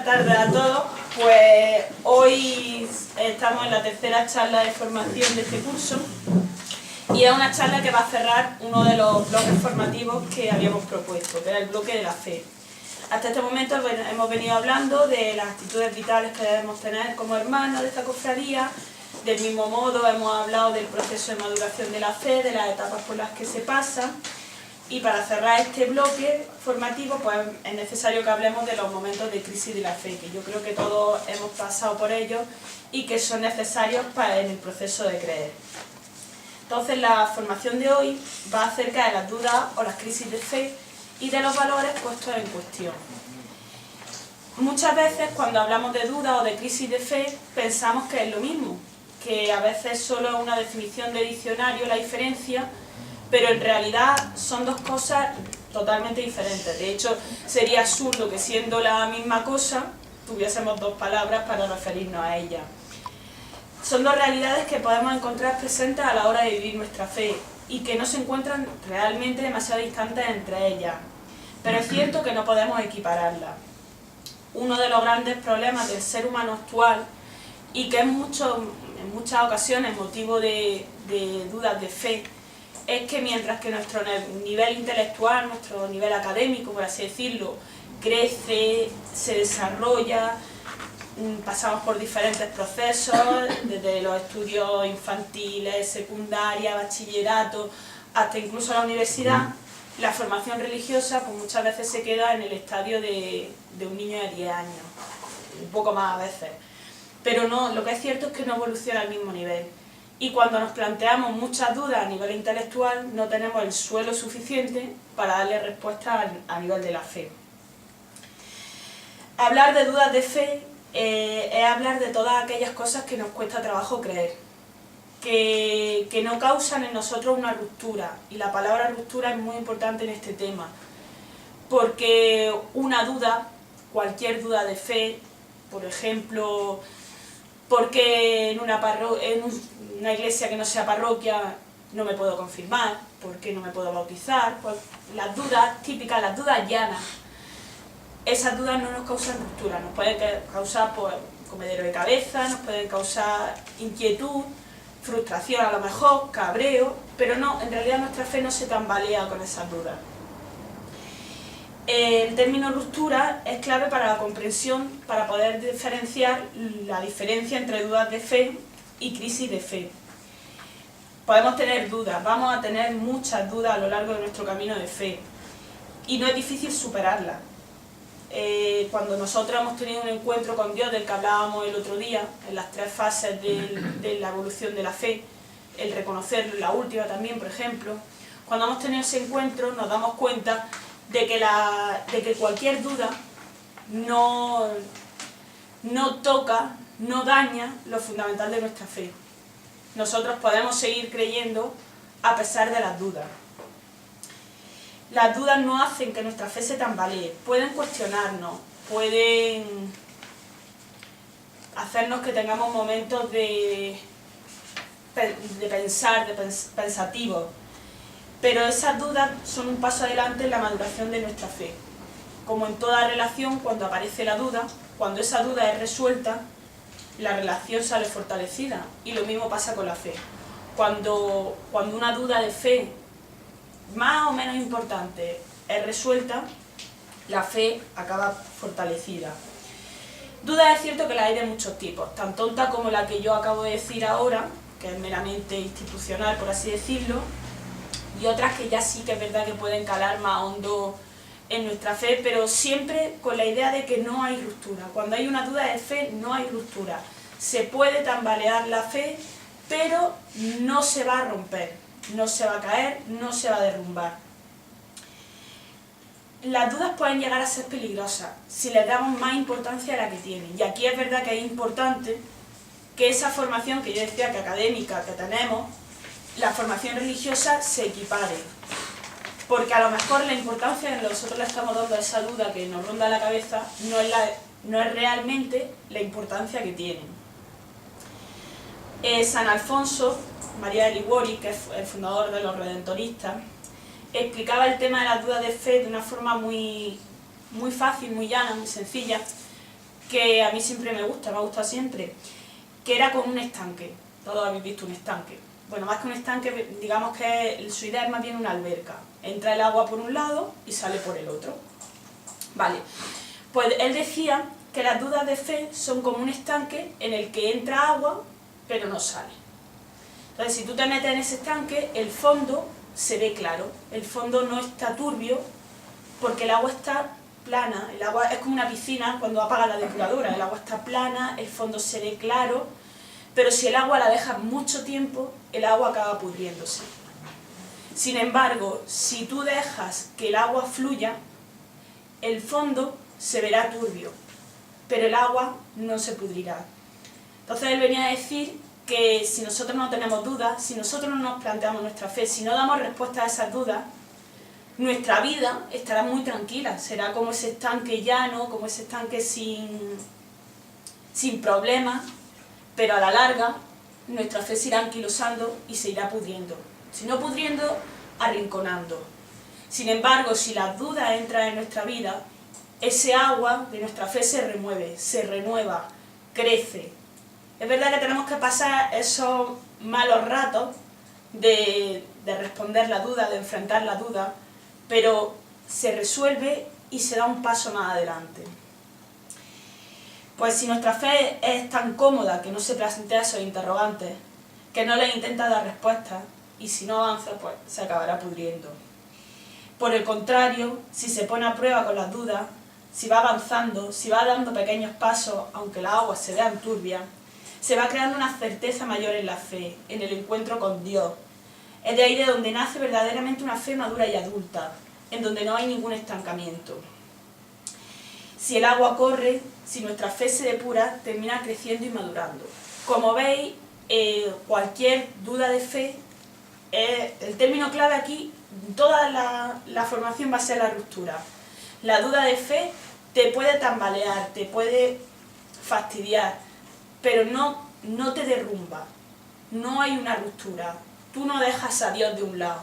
Buenas tardes a todos. Pues hoy estamos en la tercera charla de formación de este curso y es una charla que va a cerrar uno de los bloques formativos que habíamos propuesto, que era el bloque de la fe. Hasta este momento hemos venido hablando de las actitudes vitales que debemos tener como hermanos de esta cofradía. Del mismo modo hemos hablado del proceso de maduración de la fe, de las etapas por las que se pasa. Y para cerrar este bloque formativo, pues es necesario que hablemos de los momentos de crisis de la fe, que yo creo que todos hemos pasado por ellos y que son necesarios en el proceso de creer. Entonces la formación de hoy va acerca de las dudas o las crisis de fe y de los valores puestos en cuestión. Muchas veces cuando hablamos de dudas o de crisis de fe pensamos que es lo mismo, que a veces solo es una definición de diccionario la diferencia, pero en realidad son dos cosas totalmente diferentes. De hecho, sería absurdo que siendo la misma cosa tuviésemos dos palabras para referirnos a ella. Son dos realidades que podemos encontrar presentes a la hora de vivir nuestra fe y que no se encuentran realmente demasiado distantes entre ellas. Pero es cierto que no podemos equipararlas. Uno de los grandes problemas del ser humano actual y que es en muchas ocasiones motivo de dudas de fe es que mientras que nuestro nivel intelectual, nuestro nivel académico, por así decirlo, crece, se desarrolla, pasamos por diferentes procesos, desde los estudios infantiles, secundaria, bachillerato, hasta incluso la universidad, la formación religiosa pues muchas veces se queda en el estadio de un niño de 10 años, un poco más a veces. Pero no, lo que es cierto es que no evoluciona al mismo nivel. Y cuando nos planteamos muchas dudas a nivel intelectual, no tenemos el suelo suficiente para darle respuesta a nivel de la fe. Hablar de dudas de fe es hablar de todas aquellas cosas que nos cuesta trabajo creer, que no causan en nosotros una ruptura. Y la palabra ruptura es muy importante en este tema, porque una duda, cualquier duda de fe, por ejemplo, porque en una iglesia que no sea parroquia no me puedo confirmar, porque no me puedo bautizar, pues las dudas típicas, las dudas llanas, esas dudas no nos causan ruptura, nos pueden causar pues, comedero de cabeza, nos pueden causar inquietud, frustración a lo mejor, cabreo, pero no, en realidad nuestra fe no se tambalea con esas dudas. El término ruptura es clave para la comprensión, para poder diferenciar la diferencia entre dudas de fe y crisis de fe. Podemos tener dudas, vamos a tener muchas dudas a lo largo de nuestro camino de fe y no es difícil superarlas. Cuando nosotros hemos tenido un encuentro con Dios del que hablábamos el otro día, en las 3 fases de la evolución de la fe, el reconocer la última también, por ejemplo, cuando hemos tenido ese encuentro nos damos cuenta de que cualquier duda no toca, no daña lo fundamental de nuestra fe. Nosotros podemos seguir creyendo a pesar de las dudas. Las dudas no hacen que nuestra fe se tambalee, pueden cuestionarnos, pueden hacernos que tengamos momentos de pensar, pensativos. Pero esas dudas son un paso adelante en la maduración de nuestra fe. Como en toda relación, cuando aparece la duda, cuando esa duda es resuelta, la relación sale fortalecida. Y lo mismo pasa con la fe. Cuando una duda de fe, más o menos importante, es resuelta, la fe acaba fortalecida. Dudas es cierto que las hay de muchos tipos, tan tonta como la que yo acabo de decir ahora, que es meramente institucional, por así decirlo, y otras que ya sí que es verdad que pueden calar más hondo en nuestra fe, pero siempre con la idea de que no hay ruptura. Cuando hay una duda de fe, no hay ruptura. Se puede tambalear la fe, pero no se va a romper, no se va a caer, no se va a derrumbar. Las dudas pueden llegar a ser peligrosas si les damos más importancia a la que tienen. Y aquí es verdad que es importante que esa formación que yo decía que académica que tenemos, la formación religiosa se equipare, porque a lo mejor la importancia que nosotros le estamos dando a esa duda que nos ronda la cabeza no es realmente la importancia que tienen. San Alfonso María de Liguori, que es el fundador de los redentoristas, explicaba el tema de las dudas de fe de una forma muy fácil, muy llana, muy sencilla, que a mí siempre me ha gustado siempre, que era con un estanque. Todos habéis visto un estanque. Bueno, más que un estanque, digamos que su idea es más bien una alberca. Entra el agua por un lado y sale por el otro. Vale, pues él decía que las dudas de fe son como un estanque en el que entra agua, pero no sale. Entonces, si tú te metes en ese estanque, el fondo se ve claro. El fondo no está turbio porque el agua está plana. El agua es como una piscina cuando apaga la depuradora. El agua está plana, el fondo se ve claro, pero si el agua la dejas mucho tiempo, el agua acaba pudriéndose. Sin embargo, si tú dejas que el agua fluya, el fondo se verá turbio, pero el agua no se pudrirá. Entonces él venía a decir que si nosotros no tenemos dudas, si nosotros no nos planteamos nuestra fe, si no damos respuesta a esas dudas, nuestra vida estará muy tranquila, será como ese estanque llano, como ese estanque sin problemas, pero a la larga nuestra fe se irá anquilosando y se irá pudriendo. Si no pudriendo, arrinconando. Sin embargo, si las dudas entran en nuestra vida, ese agua de nuestra fe se remueve, se renueva, crece. Es verdad que tenemos que pasar esos malos ratos de responder la duda, de enfrentar la duda, pero se resuelve y se da un paso más adelante. Pues si nuestra fe es tan cómoda que no se plantea esos interrogantes, que no le intenta dar respuestas, y si no avanza, pues se acabará pudriendo. Por el contrario, si se pone a prueba con las dudas, si va avanzando, si va dando pequeños pasos, aunque las aguas se vean turbias, se va creando una certeza mayor en la fe, en el encuentro con Dios. Es de ahí de donde nace verdaderamente una fe madura y adulta, en donde no hay ningún estancamiento. Si el agua corre, si nuestra fe se depura, termina creciendo y madurando. Como veis, cualquier duda de fe, el término clave aquí, toda la formación va a ser la ruptura. La duda de fe te puede tambalear, te puede fastidiar, pero no te derrumba, no hay una ruptura, tú no dejas a Dios de un lado.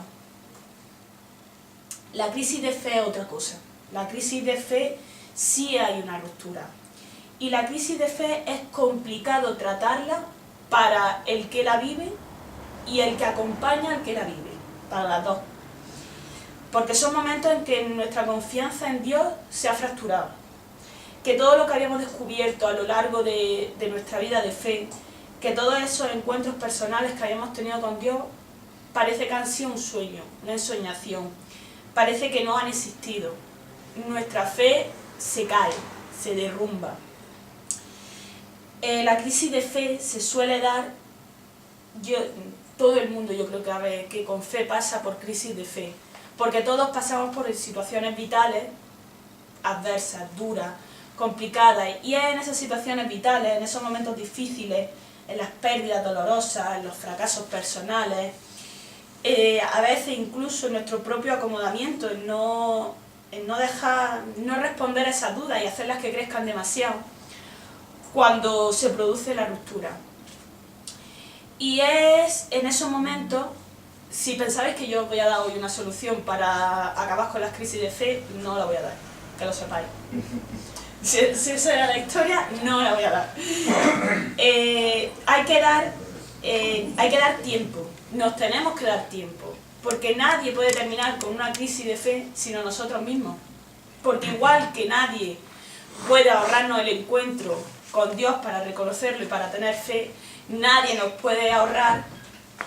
La crisis de fe es otra cosa, la crisis de fe sí hay una ruptura. Y la crisis de fe es complicado tratarla para el que la vive y el que acompaña al que la vive, para las dos. Porque son momentos en que nuestra confianza en Dios se ha fracturado. Que todo lo que habíamos descubierto a lo largo de nuestra vida de fe, que todos esos encuentros personales que habíamos tenido con Dios, parece que han sido un sueño, una ensoñación. Parece que no han existido. Nuestra fe se cae, se derrumba. La crisis de fe se suele dar, todo el mundo yo creo que con fe pasa por crisis de fe, porque todos pasamos por situaciones vitales adversas, duras, complicadas, y es en esas situaciones vitales, en esos momentos difíciles, en las pérdidas dolorosas, en los fracasos personales, a veces incluso en nuestro propio acomodamiento, en no responder a esas dudas y hacerlas que crezcan demasiado, cuando se produce la ruptura. Y es en esos momentos, si pensabais que yo os voy a dar hoy una solución para acabar con las crisis de fe, no la voy a dar, que lo sepáis. Si esa era la historia, no la voy a dar. Hay que dar tiempo, nos tenemos que dar tiempo, porque nadie puede terminar con una crisis de fe sino nosotros mismos. Porque igual que nadie puede ahorrarnos el encuentro con Dios para reconocerlo y para tener fe, nadie nos puede ahorrar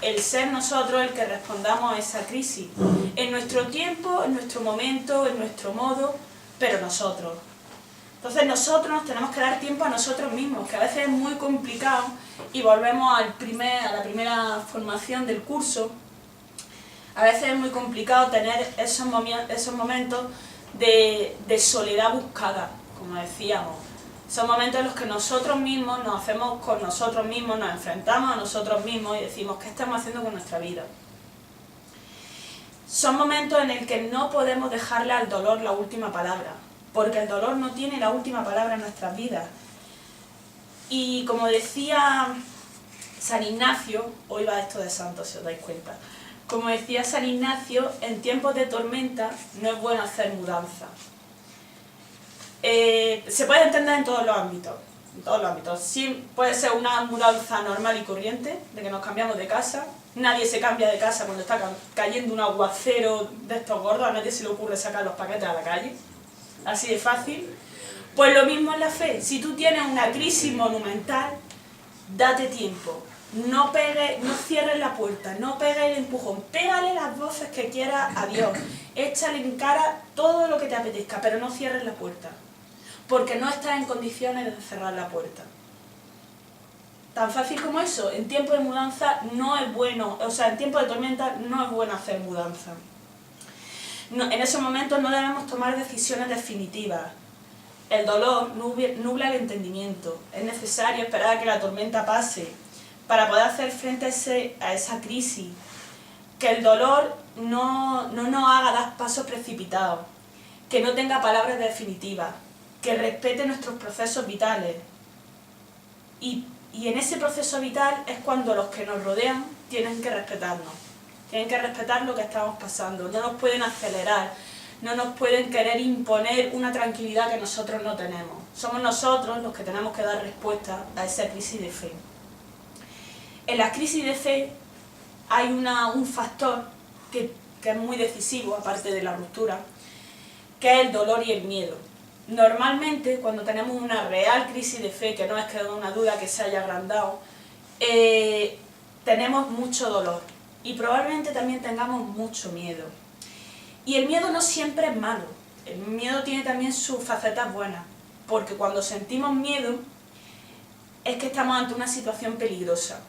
el ser nosotros el que respondamos a esa crisis. En nuestro tiempo, en nuestro momento, en nuestro modo, pero nosotros. Entonces nosotros nos tenemos que dar tiempo a nosotros mismos, que a veces es muy complicado, y volvemos a la primera formación del curso. A veces es muy complicado tener esos momentos de soledad buscada, como decíamos. Son momentos en los que nosotros mismos nos hacemos con nosotros mismos, nos enfrentamos a nosotros mismos y decimos, ¿qué estamos haciendo con nuestra vida? Son momentos en el que no podemos dejarle al dolor la última palabra, porque el dolor no tiene la última palabra en nuestras vidas. Y como decía San Ignacio, hoy va esto de santos si os dais cuenta, como decía San Ignacio, en tiempos de tormenta no es bueno hacer mudanza. Se puede entender en todos los ámbitos. Sí, puede ser una mudanza normal y corriente, de que nos cambiamos de casa. Nadie se cambia de casa cuando está cayendo un aguacero de estos gordos, a nadie se le ocurre sacar los paquetes a la calle. Así de fácil. Pues lo mismo en la fe. Si tú tienes una crisis monumental, date tiempo. No cierres la puerta, no pegues el empujón, pégale las voces que quieras a Dios. Échale en cara todo lo que te apetezca, pero no cierres la puerta. Porque no estás en condiciones de cerrar la puerta. Tan fácil como eso. En tiempo de mudanza no es bueno, o sea, en tiempo de tormenta no es bueno hacer mudanza. No, en esos momentos no debemos tomar decisiones definitivas. El dolor nubla el entendimiento. Es necesario esperar a que la tormenta pase para poder hacer frente a esa crisis. Que el dolor no nos haga dar pasos precipitados. Que no tenga palabras definitivas. Que respete nuestros procesos vitales. Y en ese proceso vital es cuando los que nos rodean tienen que respetarnos. Tienen que respetar lo que estamos pasando. No nos pueden acelerar. No nos pueden querer imponer una tranquilidad que nosotros no tenemos. Somos nosotros los que tenemos que dar respuesta a esa crisis de fe. En la crisis de fe hay un factor que es muy decisivo, aparte de la ruptura, que es el dolor y el miedo. Normalmente, cuando tenemos una real crisis de fe, que no es que una duda que se haya agrandado, tenemos mucho dolor y probablemente también tengamos mucho miedo. Y el miedo no siempre es malo, el miedo tiene también sus facetas buenas, porque cuando sentimos miedo es que estamos ante una situación peligrosa.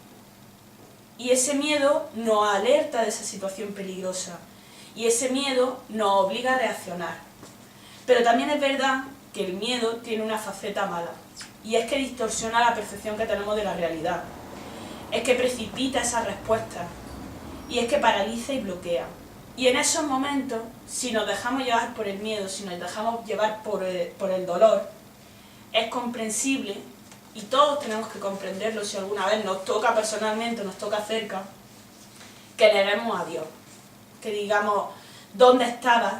Y ese miedo nos alerta de esa situación peligrosa, y ese miedo nos obliga a reaccionar. Pero también es verdad que el miedo tiene una faceta mala, y es que distorsiona la percepción que tenemos de la realidad, es que precipita esas respuestas, y es que paraliza y bloquea. Y en esos momentos, si nos dejamos llevar por el miedo, si nos dejamos llevar por el dolor, es comprensible, y todos tenemos que comprenderlo si alguna vez nos toca personalmente, nos toca cerca, que le demos a Dios, que digamos, ¿dónde estabas?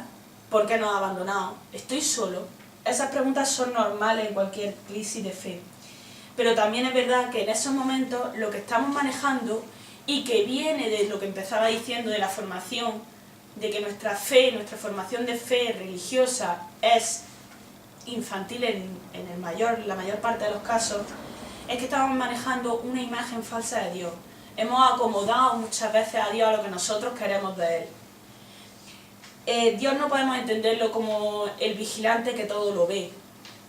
¿Por qué nos has abandonado? ¿Estoy solo? Esas preguntas son normales en cualquier crisis de fe. Pero también es verdad que en esos momentos lo que estamos manejando, y que viene de lo que empezaba diciendo de la formación, de que nuestra fe, nuestra formación de fe religiosa es infantil en la mayor parte de los casos, es que estamos manejando una imagen falsa de Dios. Hemos acomodado muchas veces a Dios a lo que nosotros queremos de Él. Dios no podemos entenderlo como el vigilante que todo lo ve,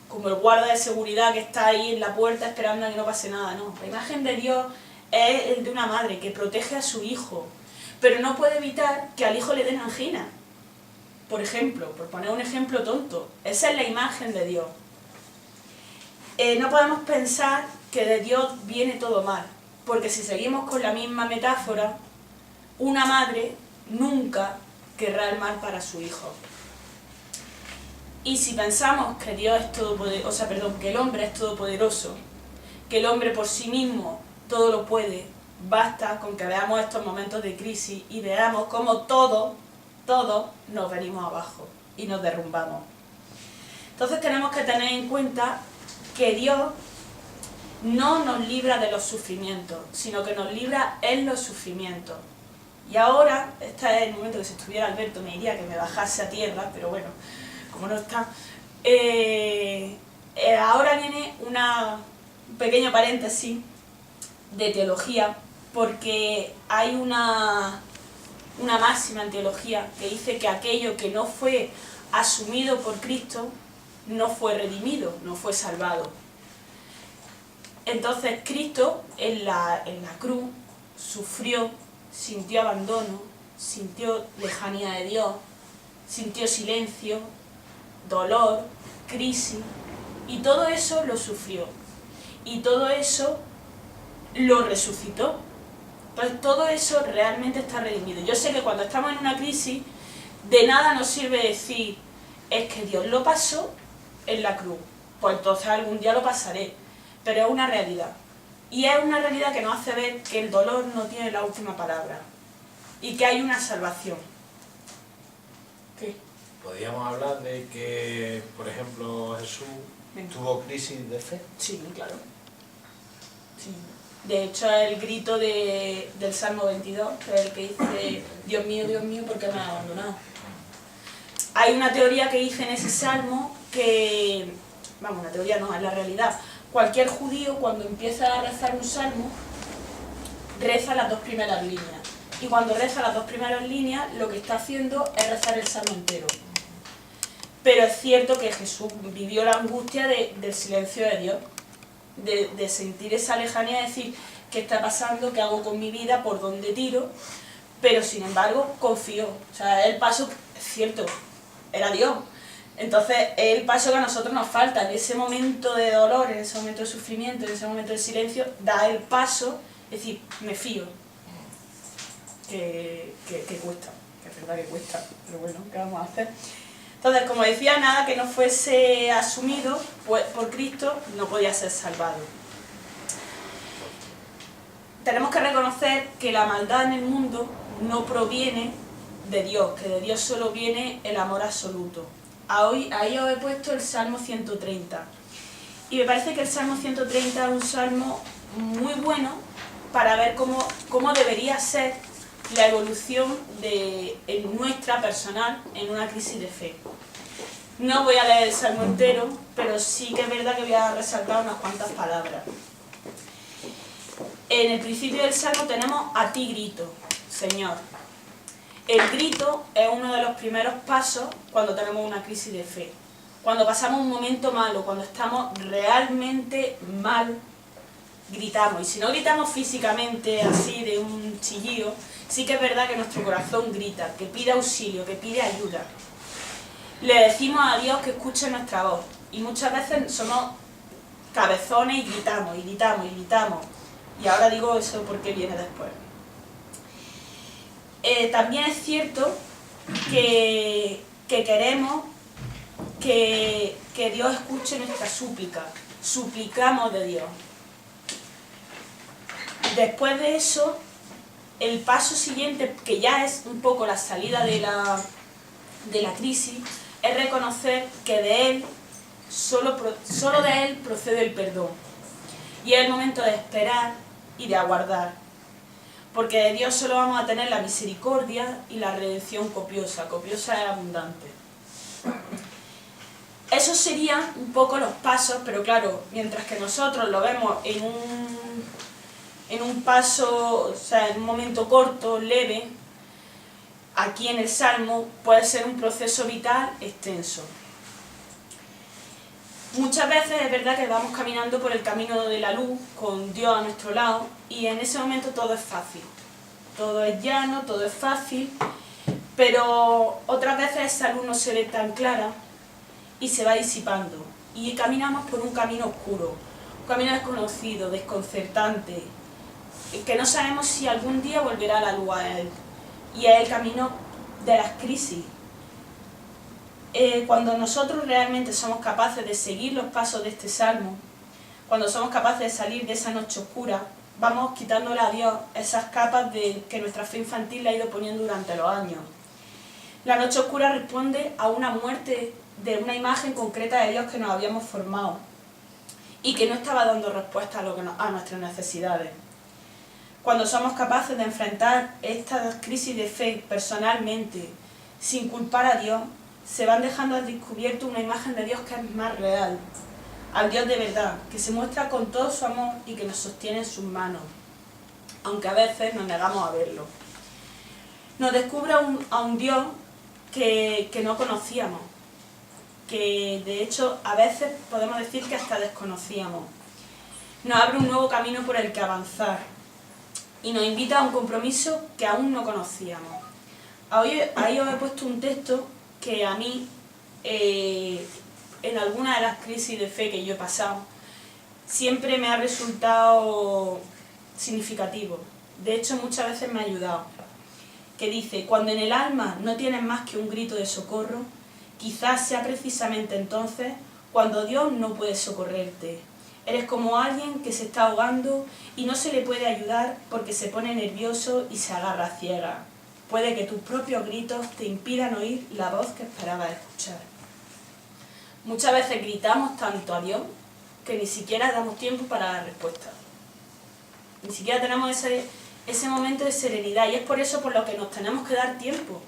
como el guarda de seguridad que está ahí en la puerta esperando a que no pase nada, no. La imagen de Dios es el de una madre que protege a su hijo, pero no puede evitar que al hijo le den angina. Por ejemplo, por poner un ejemplo tonto, esa es la imagen de Dios. No podemos pensar que de Dios viene todo mal, porque si seguimos con la misma metáfora, una madre nunca querrá el mal para su hijo. Y si pensamos que Dios es todopoderoso, que el hombre es todopoderoso, que el hombre por sí mismo todo lo puede, basta con que veamos estos momentos de crisis y veamos cómo todos nos venimos abajo y nos derrumbamos. Entonces tenemos que tener en cuenta que Dios no nos libra de los sufrimientos, sino que nos libra en los sufrimientos. Y ahora, este es el momento que si estuviera Alberto me diría que me bajase a tierra, pero bueno, como no está, ahora viene un pequeño paréntesis de teología, porque hay una máxima en teología que dice que aquello que no fue asumido por Cristo no fue redimido, no fue salvado. Entonces Cristo en la cruz sufrió, sintió abandono, sintió lejanía de Dios, sintió silencio, dolor, crisis, y todo eso lo sufrió, y todo eso lo resucitó. Entonces todo eso realmente está redimido. Yo sé que cuando estamos en una crisis, de nada nos sirve decir, es que Dios lo pasó en la cruz, pues entonces algún día lo pasaré, pero es una realidad. Y es una realidad que nos hace ver que el dolor no tiene la última palabra y que hay una salvación. ¿Qué? podríamos hablar de que, por ejemplo, Jesús tuvo crisis de fe. Sí, claro. Sí. De hecho, el grito del Salmo 22, que es el que dice: Dios mío, ¿por qué me has abandonado? Hay una teoría que dice en ese salmo que, vamos, una teoría no, es la realidad. Cualquier judío, cuando empieza a rezar un salmo, reza las dos primeras líneas. Y cuando reza las dos primeras líneas, lo que está haciendo es rezar el salmo entero. Pero es cierto que Jesús vivió la angustia del silencio de Dios, de sentir esa lejanía, de decir: ¿qué está pasando? ¿Qué hago con mi vida? ¿Por dónde tiro? Pero sin embargo, confió. O sea, el paso, es cierto, era Dios. Entonces, es el paso que a nosotros nos falta. En ese momento de dolor, en ese momento de sufrimiento, en ese momento de silencio, da el paso, es decir, me fío. Que cuesta, que es verdad que cuesta, pero bueno, ¿qué vamos a hacer? Entonces, como decía, nada que no fuese asumido pues, por Cristo no podía ser salvado. Tenemos que reconocer que la maldad en el mundo no proviene de Dios, que de Dios solo viene el amor absoluto. Ahí os he puesto el Salmo 130. Y me parece que el Salmo 130 es un salmo muy bueno para ver cómo debería ser la evolución en nuestra personal en una crisis de fe. No voy a leer el salmo entero, pero sí que es verdad que voy a resaltar unas cuantas palabras. En el principio del salmo tenemos: a ti grito, Señor. El grito es uno de los primeros pasos cuando tenemos una crisis de fe. Cuando pasamos un momento malo, cuando estamos realmente mal, gritamos. Y si no gritamos físicamente, así de un chillío, sí que es verdad que nuestro corazón grita, que pide auxilio, que pide ayuda. Le decimos a Dios que escuche nuestra voz. Y muchas veces somos cabezones y gritamos, y gritamos, y gritamos. Y ahora digo eso porque viene después. También es cierto que queremos que Dios escuche nuestra súplica. Suplicamos de Dios. Después de eso, el paso siguiente, que ya es un poco la salida de la crisis, es reconocer que de Él, solo de Él procede el perdón. Y es el momento de esperar y de aguardar. Porque de Dios solo vamos a tener la misericordia y la redención copiosa. Copiosa es abundante. Esos serían un poco los pasos, pero claro, mientras que nosotros lo vemos en un paso, o sea, en un momento corto, leve, aquí en el Salmo puede ser un proceso vital extenso. Muchas veces es verdad que vamos caminando por el camino de la luz, con Dios a nuestro lado, y en ese momento todo es fácil. Todo es llano, todo es fácil, pero otras veces esa luz no se ve tan clara y se va disipando. Y caminamos por un camino oscuro, un camino desconocido, desconcertante, que no sabemos si algún día volverá la luz a él. Y es el camino de las crisis. Cuando nosotros realmente somos capaces de seguir los pasos de este salmo, cuando somos capaces de salir de esa noche oscura, vamos quitándole a Dios esas capas que nuestra fe infantil le ha ido poniendo durante los años. La noche oscura responde a una muerte de una imagen concreta de Dios que nos habíamos formado y que no estaba dando respuesta a nuestras necesidades. Cuando somos capaces de enfrentar estas crisis de fe personalmente, sin culpar a Dios, se van dejando al descubierto una imagen de Dios que es más real, al Dios de verdad, que se muestra con todo su amor y que nos sostiene en sus manos, aunque a veces nos negamos a verlo. Nos descubre a un Dios que no conocíamos, que de hecho a veces podemos decir que hasta desconocíamos. Nos abre un nuevo camino por el que avanzar y nos invita a un compromiso que aún no conocíamos. Ahí os he puesto un texto que a mí, en alguna de las crisis de fe que yo he pasado, siempre me ha resultado significativo. De hecho, muchas veces me ha ayudado. Que dice: cuando en el alma no tienes más que un grito de socorro, quizás sea precisamente entonces cuando Dios no puede socorrerte. Eres como alguien que se está ahogando y no se le puede ayudar porque se pone nervioso y se agarra a ciegas. puede que tus propios gritos te impidan oír la voz que esperabas escuchar. Muchas veces gritamos tanto a Dios que ni siquiera damos tiempo para la respuesta. Ni siquiera tenemos ese momento de serenidad, y es por eso por lo que nos tenemos que dar tiempo.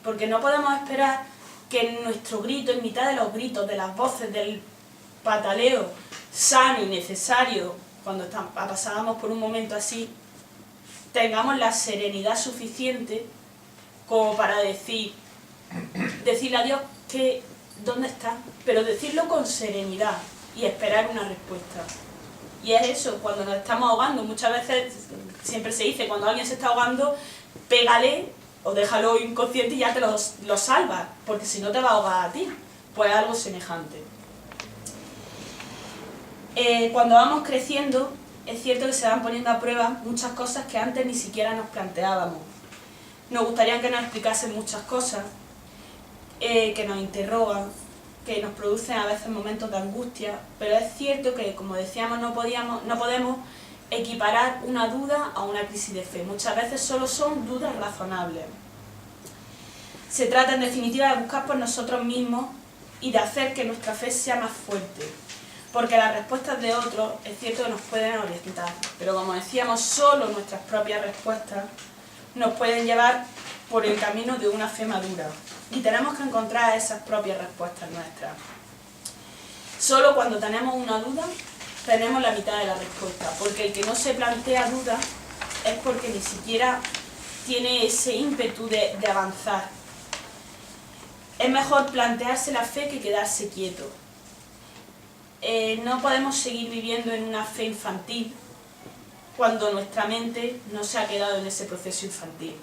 Porque no podemos esperar que nuestro grito, en mitad de los gritos, de las voces, del pataleo sano y necesario, cuando pasábamos por un momento así, tengamos la serenidad suficiente como para decirle a Dios que ¿dónde está? Pero decirlo con serenidad y esperar una respuesta. Y es eso, cuando nos estamos ahogando, muchas veces, siempre se dice, cuando alguien se está ahogando, pégale o déjalo inconsciente y ya te lo salvas, porque si no te va a ahogar a ti. Pues algo semejante. Cuando vamos creciendo, es cierto que se van poniendo a prueba muchas cosas que antes ni siquiera nos planteábamos. Nos gustaría que nos explicasen muchas cosas, que nos interrogan, que nos producen a veces momentos de angustia, pero es cierto que, como decíamos, no podemos equiparar una duda a una crisis de fe. Muchas veces solo son dudas razonables. Se trata, en definitiva, de buscar por nosotros mismos y de hacer que nuestra fe sea más fuerte, porque las respuestas de otros es cierto que nos pueden orientar, pero como decíamos, solo nuestras propias respuestas nos pueden llevar por el camino de una fe madura, y tenemos que encontrar esas propias respuestas nuestras. Solo cuando tenemos una duda tenemos la mitad de la respuesta, porque el que no se plantea duda es porque ni siquiera tiene ese ímpetu de avanzar. Es mejor plantearse la fe que quedarse quieto. No podemos seguir viviendo en una fe infantil cuando nuestra mente no se ha quedado en ese proceso infantil.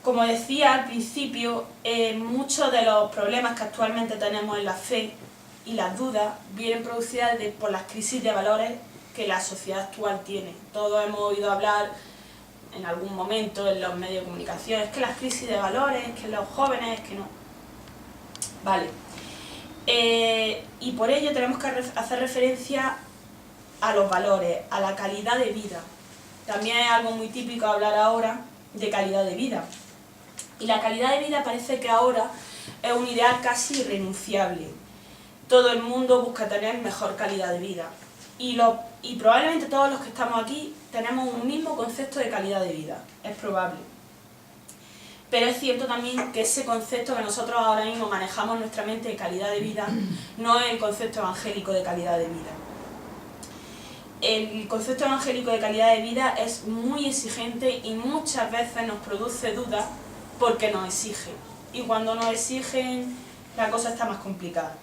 Como decía al principio, muchos de los problemas que actualmente tenemos en la fe y las dudas vienen producidas por las crisis de valores que la sociedad actual tiene. Todos hemos oído hablar en algún momento en los medios de comunicación, es que las crisis de valores, que los jóvenes, que no. Vale. Y por ello tenemos que hacer referencia a los valores, a la calidad de vida. También es algo muy típico hablar ahora de calidad de vida. Y la calidad de vida parece que ahora es un ideal casi irrenunciable. Todo el mundo busca tener mejor calidad de vida. Y probablemente todos los que estamos aquí tenemos un mismo concepto de calidad de vida. Es probable. Pero es cierto también que ese concepto que nosotros ahora mismo manejamos en nuestra mente de calidad de vida no es el concepto evangélico de calidad de vida. El concepto evangélico de calidad de vida es muy exigente y muchas veces nos produce dudas porque nos exigen. Y cuando nos exigen, la cosa está más complicada.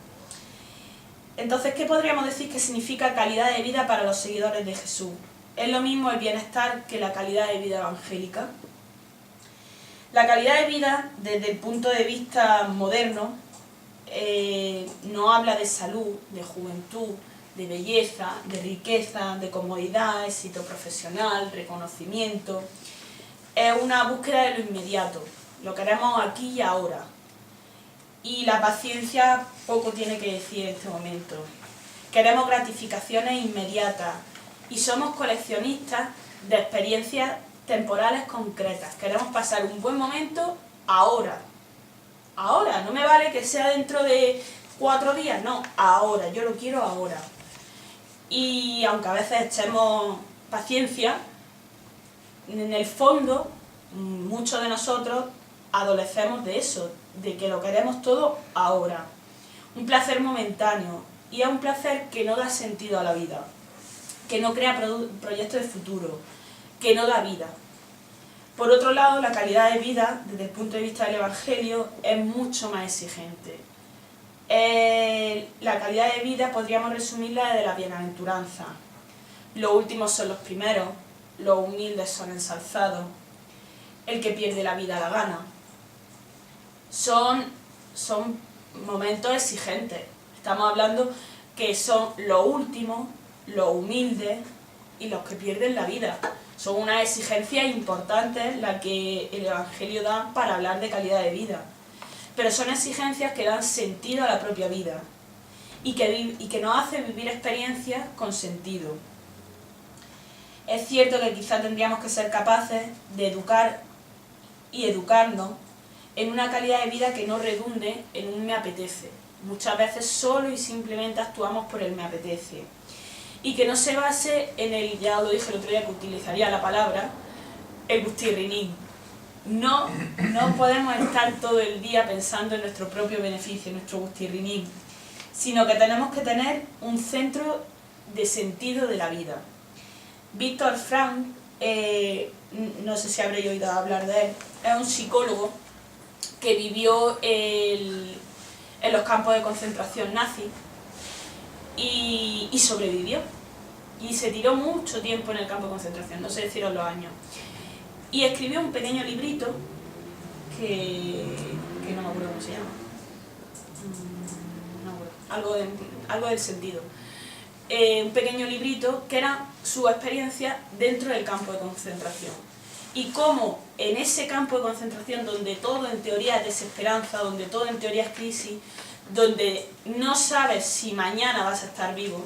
Entonces, ¿qué podríamos decir que significa calidad de vida para los seguidores de Jesús? ¿Es lo mismo el bienestar que la calidad de vida evangélica? La calidad de vida, desde el punto de vista moderno, no habla de salud, de juventud, de belleza, de riqueza, de comodidad, éxito profesional, reconocimiento. Es una búsqueda de lo inmediato, lo queremos aquí y ahora. Y la paciencia poco tiene que decir en este momento. Queremos gratificaciones inmediatas y somos coleccionistas de experiencias temporales concretas. Queremos pasar un buen momento ahora. Ahora, no me vale que sea dentro de 4 días, no, ahora, yo lo quiero ahora. Y aunque a veces echemos paciencia, en el fondo, muchos de nosotros adolecemos de eso, de que lo queremos todo ahora. Un placer momentáneo, y es un placer que no da sentido a la vida, que no crea proyectos de futuro, que no da vida. Por otro lado, la calidad de vida, desde el punto de vista del Evangelio, es mucho más exigente. La calidad de vida podríamos resumirla desde la bienaventuranza. Los últimos son los primeros, los humildes son ensalzados, el que pierde la vida la gana. Son momentos exigentes. Estamos hablando que son los últimos, los humildes y los que pierden la vida. Son unas exigencias importantes las que el Evangelio da para hablar de calidad de vida. Pero son exigencias que dan sentido a la propia vida y que nos hacen vivir experiencias con sentido. Es cierto que quizá tendríamos que ser capaces de educar y educarnos en una calidad de vida que no redunde en un me apetece. Muchas veces solo y simplemente actuamos por el me apetece. Y que no se base en el, ya os lo dije el otro día que utilizaría la palabra, el gustirrinín. No podemos estar todo el día pensando en nuestro propio beneficio, en nuestro gustirrinín, sino que tenemos que tener un centro de sentido de la vida. Viktor Frankl, no sé si habréis oído hablar de él, es un psicólogo que vivió en los campos de concentración nazi y sobrevivió. Y se tiró mucho tiempo en el campo de concentración, no sé deciros los años. Y escribió un pequeño librito que no me acuerdo cómo se llama. No me acuerdo. Algo del sentido. Un pequeño librito que era su experiencia dentro del campo de concentración. Y cómo en ese campo de concentración, donde todo en teoría es desesperanza, donde todo en teoría es crisis, donde no sabes si mañana vas a estar vivo,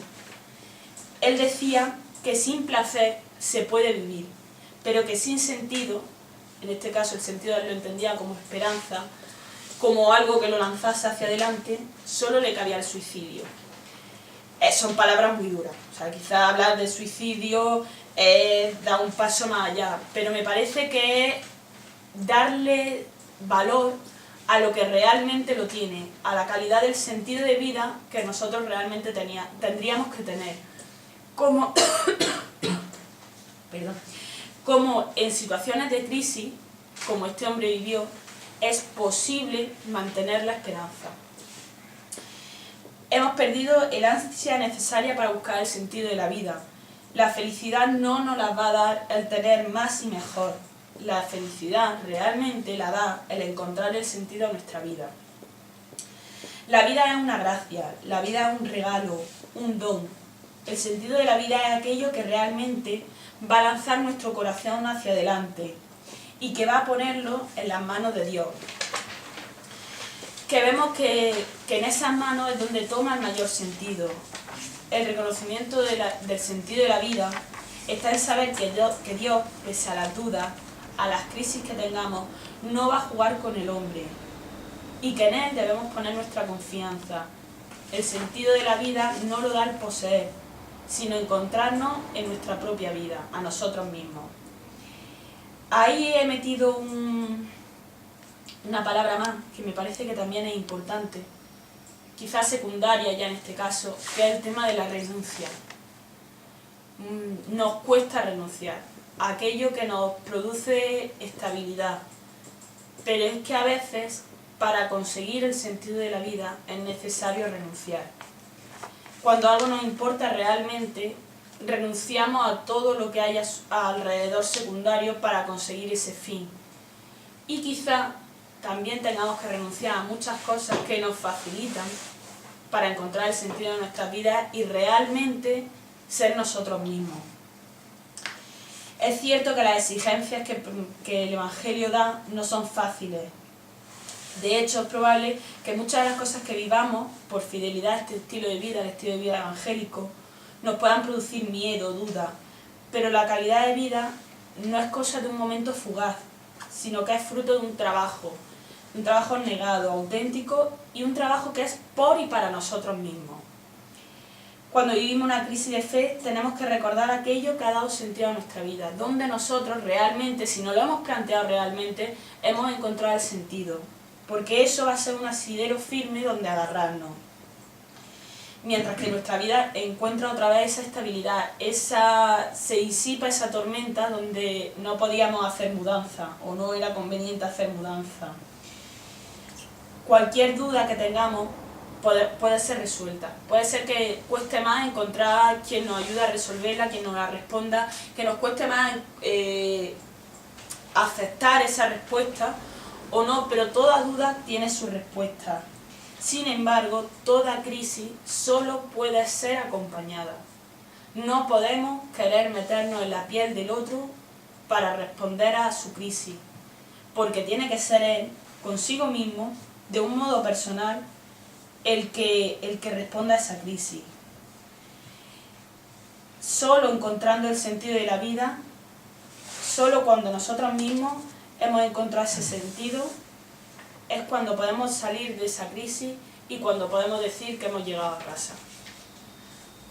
él decía que sin placer se puede vivir, pero que sin sentido, en este caso el sentido él lo entendía como esperanza, como algo que lo lanzase hacia adelante, solo le cabía el suicidio. Son palabras muy duras, o sea, quizá hablar de suicidio da un paso más allá, pero me parece que es darle valor a lo que realmente lo tiene, a la calidad del sentido de vida que nosotros realmente tendríamos que tener. Como, como en situaciones de crisis, como este hombre vivió, es posible mantener la esperanza. Hemos perdido el ansia necesaria para buscar el sentido de la vida. La felicidad no nos la va a dar el tener más y mejor. La felicidad realmente la da el encontrar el sentido a nuestra vida. La vida es una gracia, la vida es un regalo, un don. El sentido de la vida es aquello que realmente va a lanzar nuestro corazón hacia adelante y que va a ponerlo en las manos de Dios. Que vemos que en esas manos es donde toma el mayor sentido. El reconocimiento del sentido de la vida está en saber que Dios, pese a las dudas, a las crisis que tengamos, no va a jugar con el hombre y que en él debemos poner nuestra confianza. El sentido de la vida no lo da el poseer, sino encontrarnos en nuestra propia vida, a nosotros mismos. Ahí he metido una palabra más que me parece que también es importante, quizás secundaria ya en este caso, que es el tema de la renuncia. Nos cuesta renunciar a aquello que nos produce estabilidad, pero es que a veces para conseguir el sentido de la vida es necesario renunciar. Cuando algo nos importa realmente, renunciamos a todo lo que haya alrededor secundario para conseguir ese fin. Y quizá también tengamos que renunciar a muchas cosas que nos facilitan para encontrar el sentido de nuestras vidas y realmente ser nosotros mismos. Es cierto que las exigencias que el Evangelio da no son fáciles. De hecho, es probable que muchas de las cosas que vivamos por fidelidad a este estilo de vida, el estilo de vida evangélico, nos puedan producir miedo, duda, pero la calidad de vida no es cosa de un momento fugaz, sino que es fruto de un trabajo negado, auténtico y un trabajo que es por y para nosotros mismos. Cuando vivimos una crisis de fe, tenemos que recordar aquello que ha dado sentido a nuestra vida, donde nosotros realmente, si nos lo hemos planteado realmente, hemos encontrado el sentido, porque eso va a ser un asidero firme donde agarrarnos. Mientras que nuestra vida encuentra otra vez esa estabilidad, se disipa esa tormenta donde no podíamos hacer mudanza o no era conveniente hacer mudanza. Cualquier duda que tengamos puede ser resuelta. Puede ser que cueste más encontrar quien nos ayude a resolverla, quien nos la responda, que nos cueste más aceptar esa respuesta o no, pero toda duda tiene su respuesta. Sin embargo, toda crisis solo puede ser acompañada. No podemos querer meternos en la piel del otro para responder a su crisis, porque tiene que ser él, consigo mismo, de un modo personal, el que responda a esa crisis. solo encontrando el sentido de la vida, solo cuando nosotros mismos hemos encontrado ese sentido, es cuando podemos salir de esa crisis y cuando podemos decir que hemos llegado a casa.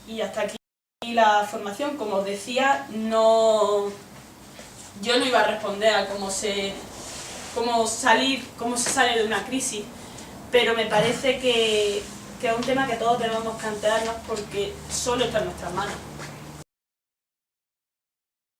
Y hasta aquí la formación. Como os decía, yo no iba a responder a cómo se sale de una crisis, pero me parece que es un tema que todos debemos plantearnos porque solo está en nuestras manos.